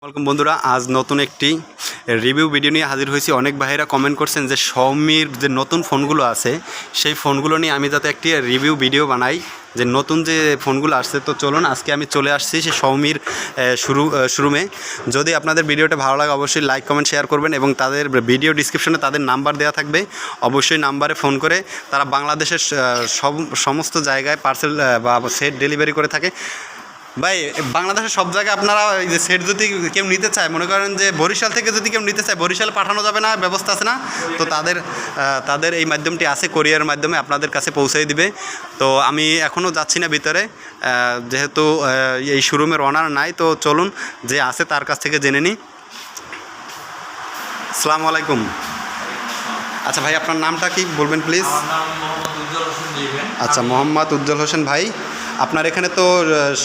Welcome বন্ধুরা, আজ নতুন একটি রিভিউ ভিডিও নিয়ে হাজির হয়েছি। অনেক ভাইরা কমেন্ট করছেন যে Xiaomiর যে নতুন ফোনগুলো আছে সেই ফোনগুলো নিয়ে আমি যাতে একটি রিভিউ ভিডিও বানাই, যে নতুন যে ফোনগুলো আসছে। তো চলুন, আজকে আমি চলে আসছি সেই Xiaomiর শোরুমে। যদি আপনাদের ভিডিওটা ভালো লাগে অবশ্যই লাইক কমেন্ট শেয়ার করবেন এবং তাদের ভিডিও ডিসক্রিপশনে তাদের নাম্বার দেওয়া থাকবে। অবশ্যই নাম্বারে ফোন করে তারা বাংলাদেশের সমস্ত জায়গায় পার্সেল বা সেট ডেলিভারি করে থাকে। ভাই, বাংলাদেশের সব জায়গায় আপনারা এই যে সেট যদি কেউ নিতে চায়, মনে করেন যে বরিশাল থেকে যদি কেউ নিতে চায়, বরিশাল পাঠানো যাবে না, ব্যবস্থা আছে না? তো তাদের এই মাধ্যমটি আছে, কোরিয়ার মাধ্যমে আপনাদের কাছে পৌঁছে দিবে। তো আমি এখনও যাচ্ছি না ভিতরে, যেহেতু এই শোরুমের অনার নাই। তো চলুন, যে আছে তার কাছ থেকে জেনে নিই। আসসালামু আলাইকুম। আচ্ছা ভাই, আপনার নামটা কি বলবেন প্লিজ? আচ্ছা, মোহাম্মদ উজ্জ্বল হোসেন ভাই। আপনার এখানে তো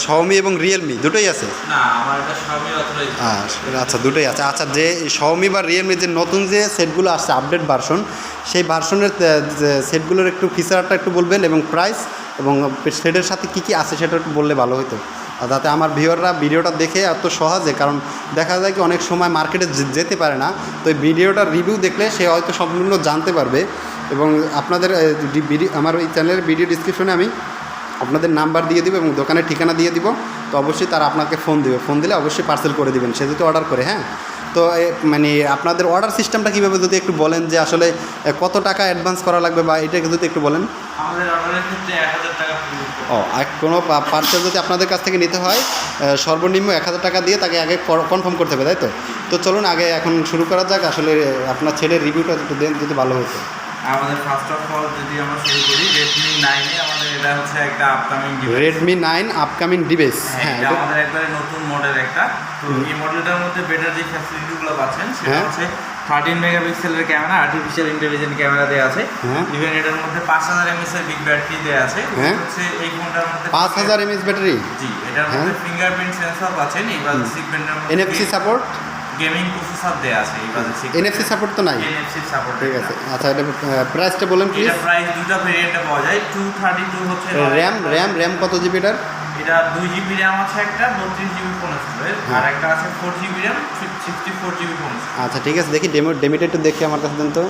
Xiaomi এবং Realme দুটোই আছে? না, আমার এটা Xiaomi অথরাইজড। আচ্ছা, দুটোই আছে। আচ্ছা, যে Xiaomi বা Realme যে নতুন যে সেটগুলো আসছে আপডেট ভার্সন, সেই ভার্সনের সেটগুলোর একটু ফিচারটা একটু বলবেন এবং প্রাইস এবং সেটের সাথে কী কী আছে সেটা একটু বললে ভালো হতো, যাতে আমার ভিউয়াররা ভিডিওটা দেখে এত সহজে, কারণ দেখা যায় কি অনেক সময় মার্কেটে যেতে পারে না, তো এই ভিডিওটার রিভিউ দেখলে সে হয়তো সম্পূর্ণ জানতে পারবে। এবং আপনাদের আমার এই চ্যানেলের ভিডিও ডিসক্রিপশনে আমি আপনাদের নাম্বার দিয়ে দিব এবং দোকানের ঠিকানা দিয়ে দিব। তো অবশ্যই তারা আপনাকে ফোন দেবে, ফোন দিলে অবশ্যই পার্সেল করে দেবেন সে যদি অর্ডার করে। হ্যাঁ, তো মানে আপনাদের অর্ডার সিস্টেমটা কীভাবে যদি একটু বলেন, যে আসলে কত টাকা অ্যাডভান্স করা লাগবে বা এটাকে যদি একটু বলেন। আমাদের অর্ডারের ক্ষেত্রে 1000 টাকা ফ্রি। আর কোনো পার্সেল যদি আপনাদের কাছ থেকে নিতে হয় সর্বনিম্ন 1000 টাকা দিয়ে তাকে আগে কনফার্ম করতে হবে, তাই তো? তো চলুন আগে এখন শুরু করা যাক। আসলে আপনার ছেলের রিভিউটা একটু দেন যদি ভালো হতো। আমাদের ফার্স্ট অফ অল যদি আমরা শুরু করি Redmi 9 এ, আমাদের এটা হচ্ছে একটা upcoming device. Redmi 9 upcoming device. হ্যাঁ, এটা আমাদের একবারে নতুন মডেল একটা। তো এই মডেলটার মধ্যে বেটার যে ফ্যাসিলিটিগুলো পাচ্ছেন সেটা হচ্ছে 13 মেগাপিক্সেলের ক্যামেরা, আর্টিফিশিয়াল ইন্টেলিজেন্ট ক্যামেরা দেওয়া আছে। ইভেন এটার মধ্যে 5000 mAh এর বিগ ব্যাটারি দেওয়া আছে। হচ্ছে এই ফোনটার মধ্যে 5000 mAh ব্যাটারি। জি, এটার মধ্যে ফিঙ্গারপ্রিন্ট সেন্সর পাচ্ছেন। এই বাজেট সেগমেন্টের মধ্যে NFC সাপোর্ট, গেমিং প্রসেসর দেওয়া আছে। এই বাজেট সেগমেন্টে NFC সাপোর্ট তো নাই। NFC সাপোর্ট, ঠিক আছে। আচ্ছা, এটা প্রাইসটা বলেন প্লিজ। এটা প্রাইস দুটো ভেরিয়েন্টে পাওয়া যায়। 232 হচ্ছে RAM কত জিবি এটার? এটা 2GB RAM আছে, একটা 32GB ফোন স্টোরেজ, আর একটা আছে 4GB RAM 64GB ফোন। আচ্ছা, ঠিক আছে, দেখি ডেমিটা একটু দেখি আমার কাছে দেন তো।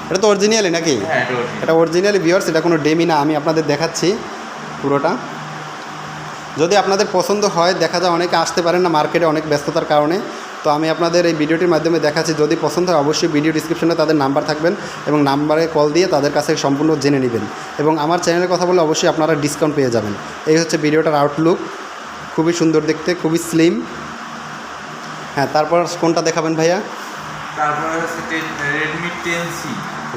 এটা তো অরিজিনালি নাকি? হ্যাঁ, এটা অরিজিনালি ভিউয়ার্স, এটা কোনো ডেমি না। আমি আপনাদের দেখাচ্ছি পুরোটা। যদি আপনাদের পছন্দ হয়, দেখা যায় অনেকে আসতে পারেন না মার্কেটে অনেক ব্যস্ততার কারণে, তো আমি আপনাদের এই ভিডিওটির মাধ্যমে দেখাচ্ছি। যদি পছন্দ হয় অবশ্যই ভিডিও ডিসক্রিপশনে তাদের নাম্বার থাকবেন এবং নাম্বারে কল দিয়ে তাদের কাছে সম্পূর্ণ জেনে নেবেন। এবং আমার চ্যানেলের কথা বলে অবশ্যই আপনারা ডিসকাউন্ট পেয়ে যাবেন। এই হচ্ছে ভিডিওটার আউটলুক, খুবই সুন্দর দেখতে, খুবই স্লিম। হ্যাঁ, তারপর কোনটা দেখাবেন ভাইয়া? তারপরে হচ্ছে Redmi 10C।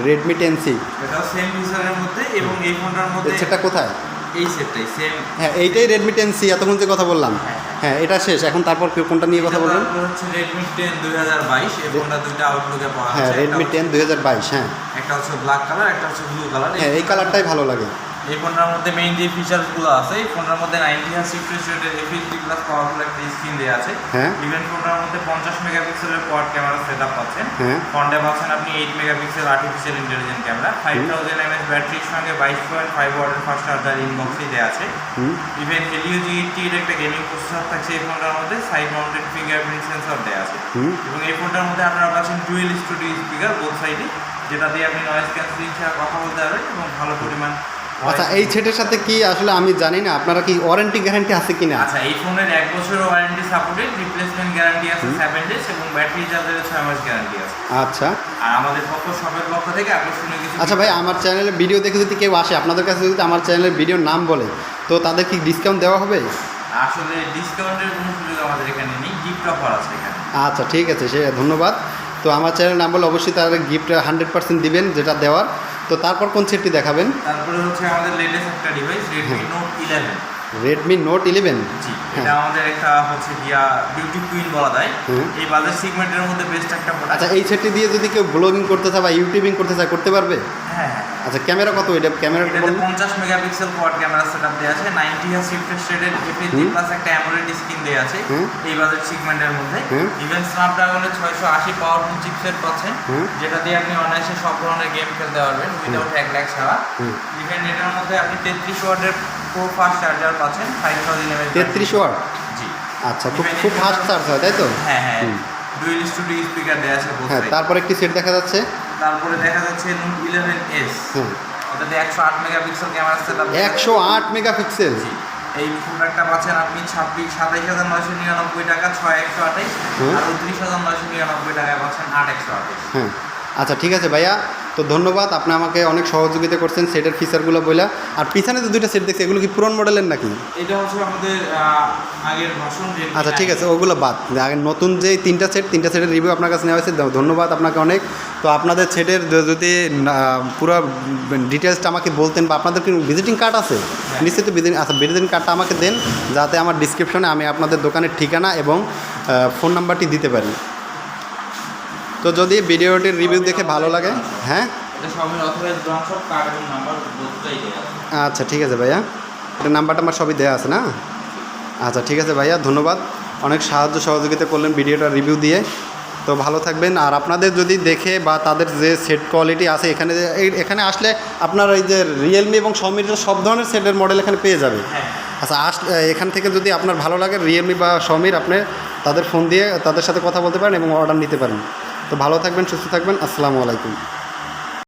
Redmi 10C, এটাও সেম ফিচারের মধ্যে এবং এই ফোনটার মধ্যে সেটা কোথায়? এই সেটটাই সেম। হ্যাঁ, এইটাই Redmi 10C, এতক্ষণ যে কথা বললাম। হ্যাঁ, এটা শেষ। এখন তারপর কোনটা নিয়ে কথা বলবেন? হচ্ছে Redmi 10 2022। এই ফোনটা দুইটা আউটলুকে পাওয়া যাচ্ছে। হ্যাঁ, Redmi 10 2022। হ্যাঁ, একটা হচ্ছে ব্ল্যাক কালার, একটা হচ্ছে ব্লু কালার। হ্যাঁ, এই কালারটাই ভালো লাগে। এই ফোনটার মধ্যে মেইন যে ফিচারসগুলো আছে, এই ফোনটার মধ্যে 90 হার্জ রিফ্রেশ রেটের FHD প্লাস পাওয়ারফুল একটা স্ক্রিন দেওয়া আছে। হ্যাঁ, ইভেন ফোনটার মধ্যে 50 মেগাপিক্সেলের কোয়াড ক্যামেরা সেটআপ পাচ্ছেন। হ্যাঁ, ফ্রন্টে পাচ্ছেন আপনি 8 megapixel artificial intelligent camera, 5000 mAh ব্যাটারির সঙ্গে 22.5 ওয়াটের ফাস্ট চার্জার ইনবক্সে দেওয়া আছে। ইভেন Helio G80 এর একটা গেমিং প্রসেসর থাকছে এই ফোনটার মধ্যে, সাইড মাউন্টেড ফিঙ্গারপ্রিন্ট সেন্সর দেওয়া আছে। এবং এই ফোনটার মধ্যে আপনারা পাচ্ছেন ডুয়েল স্টুডিও স্পিকার বোথ সাইডে, যেটা দিয়ে আপনি নয়েজ ক্যান্সেলিং ছাড়া কথা বলতে পারবেন এবং ভালো পরিমাণ। আচ্ছা, এই সেটের সাথে কি আসলে আমি জানি না, আপনারা কি ওয়ারেন্টি গ্যারান্টি আছে কিনা? আচ্ছা, এই ফোনের 1 বছরের ওয়ারেন্টি সাপোর্টেড, রিপ্লেসমেন্ট গ্যারান্টি আছে 7 ডেজ এবং ব্যাটারি চার্জারের 6 মাস গ্যারান্টি আছে। আচ্ছা, আর আমাদের সবের পক্ষ থেকে আকর্ষণীয় কিছু। আচ্ছা ভাই, আমার চ্যানেলের ভিডিও দেখে যদি কেউ আসে আপনাদের কাছে, যদি আমার চ্যানেলের ভিডিওর নাম বলে, তো তাদের কি ডিসকাউন্ট দেওয়া হবে? আসলে ডিসকাউন্টের কোনো সুযোগ আমাদের এখানে নেই, গিফট অফার আছে এখানে। আচ্ছা, ঠিক আছে, সে ধন্যবাদ। তো আমার চ্যানেলের নাম বলে অবশ্যই তাদের গিফট 100% দিবেন, যেটা দেওয়ার। তো তারপর কোন সেটটি দেখাবেন? তারপরে হচ্ছে আমাদের লেটেস্ট একটা device Redmi Note 11। Redmi Note 11। জি, এটা আমাদের একটা হচ্ছে বিউটি কুইন বলা যায়। এই বাজেট সেগমেন্টের মধ্যে বেস্ট একটা প্রোডাক্ট। আচ্ছা, এই সেটটি দিয়ে যদি কেউ ব্লগিং করতে চায় বা ইউটিউবিং করতে চায়, করতে পারবে? হ্যাঁ। আচ্ছা, ক্যামেরা কত? এটা ক্যামেরাটা বলুন। 50 মেগাপিক্সেল কোয়াড ক্যামেরা সেটআপ দেওয়া আছে, 90 হার্জ রিফ্রেশ রেটের FHD প্লাস একটা অ্যামোলেড স্ক্রিন দেওয়া আছে এই বাজেট সেগমেন্টের মধ্যে। ইভেন স্ন্যাপড্রাগনের 680 পাওয়ারফুল চিপসেট পাচ্ছেন, যেটা দিয়ে আপনি অনায়াসে সব ধরনের গেম খেলতে পারবেন উইদাউট ল্যাগ ছাড়া। ইভেন এটার মধ্যে আপনি 33 ওয়াটের প্রো ফাস্ট চার্জার পাচ্ছেন, 5000 mAh। 33 ওয়াট? জি, আচ্ছা, খুব খুব ফাস্ট চার্জ হয় তাই তো? হ্যাঁ হ্যাঁ, হুম। ডুয়েল স্টুডিও স্পিকার দেওয়া আছে both হ্যাঁ, side। তারপর একটি সেট দেখা যাচ্ছে। তারপরে দেখা যাচ্ছে নোট 11s, হ্যাঁ, এটাতে 108 মেগাপিক্সেল ক্যামেরা সেটআপ। 108 মেগাপিক্সেল। এই প্রোডাক্টটা পাচ্ছেন আপনি 27,999 টাকা 6128, হুম। আর 29,999 টাকায় পাচ্ছেন 8128। হ্যাঁ, আচ্ছা ঠিক আছে ভাইয়া, তো ধন্যবাদ, আপনি আমাকে অনেক সহযোগিতা করছেন সেটের ফিচারগুলো বলে। আর পিছনে যে দুইটা সেট দেখছি এগুলো কি পুরনো মডেলের নাকি? এটা হচ্ছে আমাদের আগের ভার্সন। আচ্ছা ঠিক আছে, ওগুলো বাদ, আগে নতুন যে তিনটা সেটের রিভিউ আপনার কাছে নেওয়া হয়েছে, ধন্যবাদ আপনাকে অনেক। তো আপনাদের সেটের যদি পুরো ডিটেলসটা আমাকে বলতেন, বা আপনাদের কি ভিজিটিং কার্ড আছে? নিশ্চিত ভিজিটিং কার্ডটা আমাকে দেন, যাতে আমার ডিসক্রিপশনে আমি আপনাদের দোকানের ঠিকানা এবং ফোন নাম্বারটি দিতে পারি। তো যদি ভিডিওটির রিভিউ দেখে ভালো লাগে, হ্যাঁ এটা সবের অথরাইজ ব্রাঞ্চ অফ কার্ড এবং নাম্বার দুটোই দেওয়া আছে। আচ্ছা ঠিক আছে ভাইয়া, এটা নাম্বারটা আমার সবই দেওয়া আছে না? আচ্ছা ঠিক আছে ভাইয়া, ধন্যবাদ, অনেক সাহায্য সহযোগিতা করলেন ভিডিওটা রিভিউ দিয়ে। তো ভালো থাকবেন। আর আপনাদের যদি দেখে বা তাদের যে সেট কোয়ালিটি আছে এখানে আসলে আপনার এই যে রিয়েলমি এবং Xiaomiর সব ধরনের সেটের মডেল এখানে পেয়ে যাবে। আচ্ছা, এখান থেকে যদি আপনার ভালো লাগে রিয়েলমি বা Xiaomiর, আপনি তাদের ফোন দিয়ে তাদের সাথে কথা বলতে পারেন এবং অর্ডার নিতে পারেন। তো ভালো থাকবেন, সুস্থ থাকবেন, আসসালামু আলাইকুম।